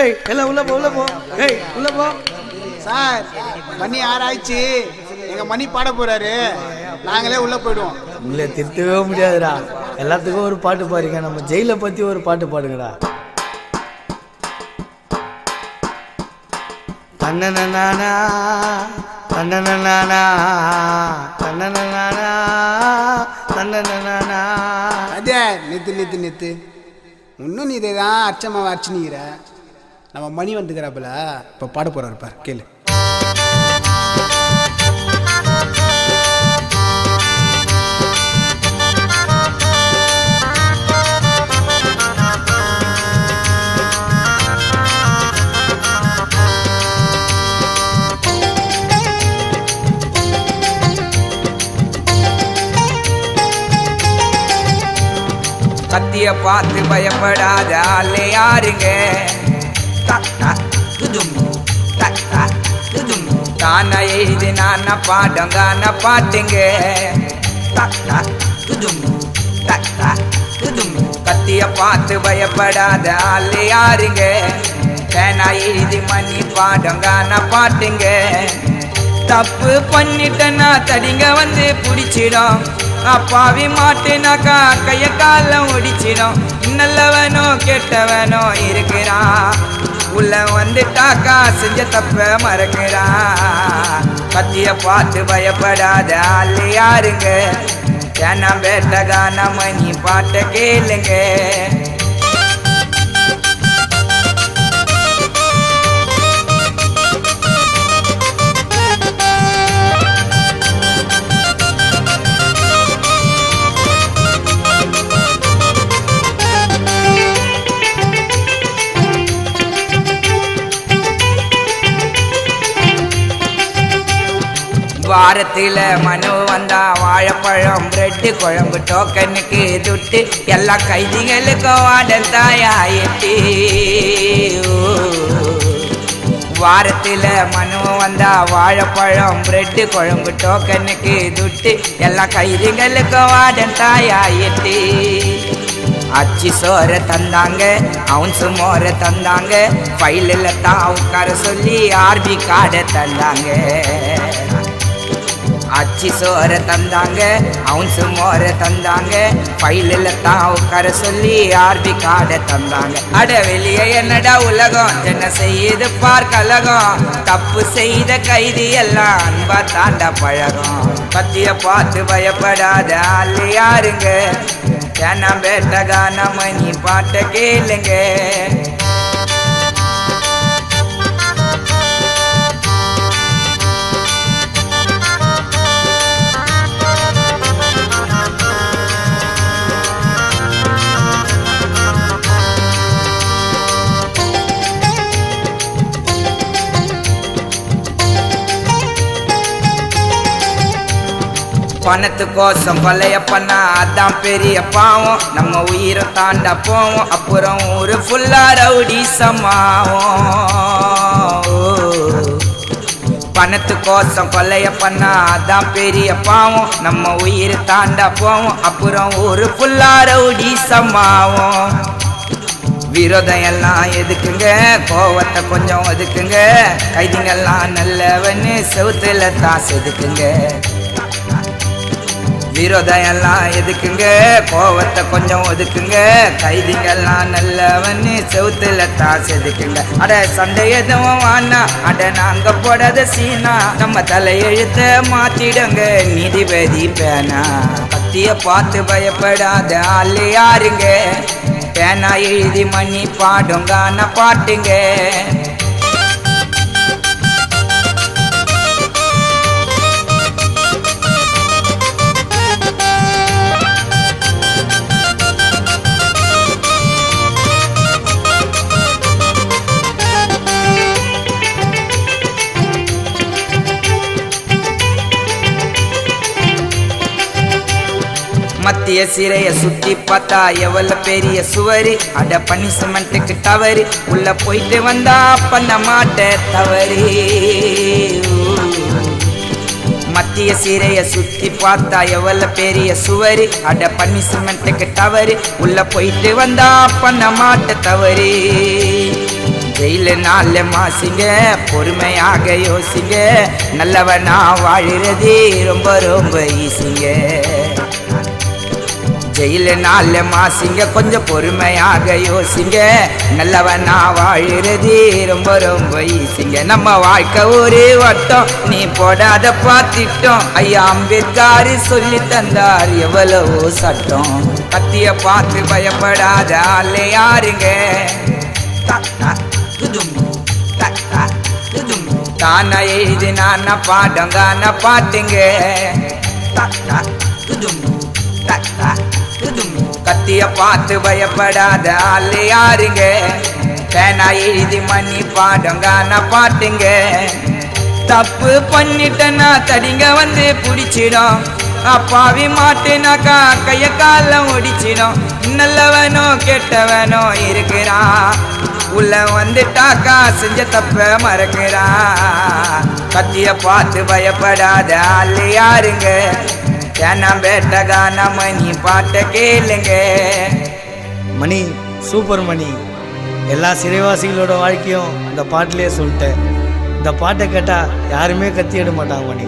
ஏய் எல்லாம் உள்ள போ உள்ள போ. ஏய் உள்ள போ. சார் மணி 6 ஆயிடுச்சு. எங்க மணி பாட போறாரு, நாங்களே உள்ள போயிடுவோம். உங்களை திருத்தவே முடியாதுடா. எல்லாத்துக்கும் ஒரு பாட்டு பாருங்க. நம்ம ஜெயிலை பத்தி ஒரு பாட்டு பாடுங்கடா. தன்னனனானா தன்னனனானா தன்னனனானா தன்னனனானா. அதே நித்து இன்னும் நீ இதைதான் அர்ச்சமாவை அர்ச்சனிக்கிற. நம்ம மணி வந்துக்கிறாப்புல இப்போ பாட போறாரு பார், கேளு. கத்திய பார்த்து பயப்படாத ஆளே யாருங்க? தானா எழுதி நான் பாடுங்க பாட்டுங்க. கத்திய பார்த்து பயப்படாத ஆளே யாருங்க? தேனா எழுதி மணி பாடுங்க பாட்டுங்க. தப்பு பண்ணிட்டனா தடிங்க வந்து பிடிச்சிடும். அப்பாவி மாட்டுனாக்கா கைய காலம் ஒடிச்சிடும். நல்லவனோ கெட்டவனோ இருக்கிறான், உள்ள வந்துட்டாக்கா செஞ்ச தப்ப மறக்கிறான். கத்திய பார்த்து பயப்படாத ஆளு யாருங்க? ஏன்னா வேட்டகான மணி பாட்ட கேளுங்க. வாரத்தில் மனு வந்தா வாழைப்பழம் பிரெட்டு குழம்பு டோக்கனுக்கு துட்டு எல்லா கைதிகளுக்கும் வாடல் தாயாயிட்டு. வாரத்தில் மனு வந்தா வாழைப்பழம் பிரெட்டு குழம்பு டோக்கனுக்கு துட்டு எல்லா கைதிகளுக்கும் வாடல் தாயாயிட்டு. அச்சி சோற தந்தாங்க, அவுன்சு மோர தந்தாங்க, ஃபைலில் தான் உட்கார சொல்லி ஆர்பி கார்டை தந்தாங்க. அச்சி சோற தந்தாங்க, அவுன்சு மோர தந்தாங்க, ஃபைலில் தான் உட்கார சொல்லி ஆர்பி கார்டை தந்தாங்க. அட வெளியே என்னடா உலகம், என்ன செய்யுது பார் கலகம். தப்பு செய்த கைதி எல்லாம் அன்பா தாண்டா பழகம். கத்திய பார்த்து பயப்படாத ஆளு யாருங்க? ஏன்னா வேட்டகான மணி பாட்ட கேளுங்க. பணத்துக்கோசம் கொலைய பண்ணா அதான் பெரிய பாவம். நம்ம உயிரை தாண்டா போவோம், அப்புறம் ஊரு ஃபுல்லா ரவுடி சமாவும். பணத்துக்கோசம் கொலைய பண்ணா அதான் பெரிய பாவம். நம்ம உயிரை தாண்டா போவோம், அப்புறம் ஊரு ஃபுல்லா ரவுடி சமாவும். விரோதம் எல்லாம் எதுக்குங்க, கோவத்தை கொஞ்சம் ஒதுக்குங்க. கைதிங்கெல்லாம் நல்லவன்னு செவுத்துல தான் செதுக்குங்க. விரோதம் எல்லாம் எதுக்குங்க, கோவத்தை கொஞ்சம் ஒதுக்குங்க. கைதிங்கெல்லாம் நல்லவன்னு செவுத்துல தான் செதுக்குங்க. அட சண்டை எதுவும் வானா, அட நாங்க போடாத சீனா. நம்ம தலையெழுத்த மாத்திடுங்க நீதிபதி பேனா. கத்திய பார்த்து பயப்படாத ஆளு யாருங்க? பேனா எழுதி மணி பாடுங்க பாட்டுங்க. மத்திய சிறைய சுத்தி பார்த்தா எவ்வளவு பெரிய சுவரு. அட பனிஷ்மெண்ட்டுக்கு டவரு, உள்ள போயிட்டு வந்தா பண்ண மாட்ட தவறு. மத்திய சிறைய சுத்தி பார்த்தா எவ்வளவு பெரிய சுவரு. அட பனிஷ்மெண்ட்டுக்கு டவரு, உள்ள போயிட்டு வந்தா பண்ண மாட்ட தவறு. ஜெயிலு நாள் மாசிங்க பொறுமையாக யோசிங்க நல்லவனா வாழுறது ரொம்ப ரொம்ப ஈஸிங்க ஜெயிலு நாள் மாசிங்க கொஞ்சம் பொறுமையாக யோசிங்க நல்லவனா வாழுறது ரொம்ப ரொம்ப ஈஸிங்க நம்ம வாழ்க்கை ஒரு வட்டம் நீ போடாத பாத்திட்டோம் ஐயா அம்பேத்கர் சொல்லி தந்தார் எவ்வளவோ சட்டம் கத்திய பார்த்து பயப்படாத ஆளு யாருங்க தானா எழுதி நான் பாடங்கான பாட்டுங்க கத்திய பார்த்து பயப்படாத ஆளு யாருங்க பேனா எழுதி மணி பாடங்கான பாட்டுங்க தப்பு பண்ணிட்டனா தடிங்க வந்து பிடிச்சிடும் அப்பாவி மாட்டுனாக்கா கைய காலம் ஒடிச்சிடும் நல்லவனோ கெட்டவனோ இருக்கிறான் உள்ள வந்துட்டாக்கா செஞ்ச தப்ப மறக்கிறான் கத்திய பார்த்து பயப்படாத ஆளு யாருங்க ஏன்னா பேட்டகான மணி பாட்ட கேளுங்க மணி சூப்பர் மணி. எல்லா சிறைவாசிகளோட வாழ்க்கையும் இந்த பாட்டிலே சொல்லிட்டேன். இந்த பாட்டை கேட்டால் யாருமே கத்தி எட மாட்டாங்க மணி.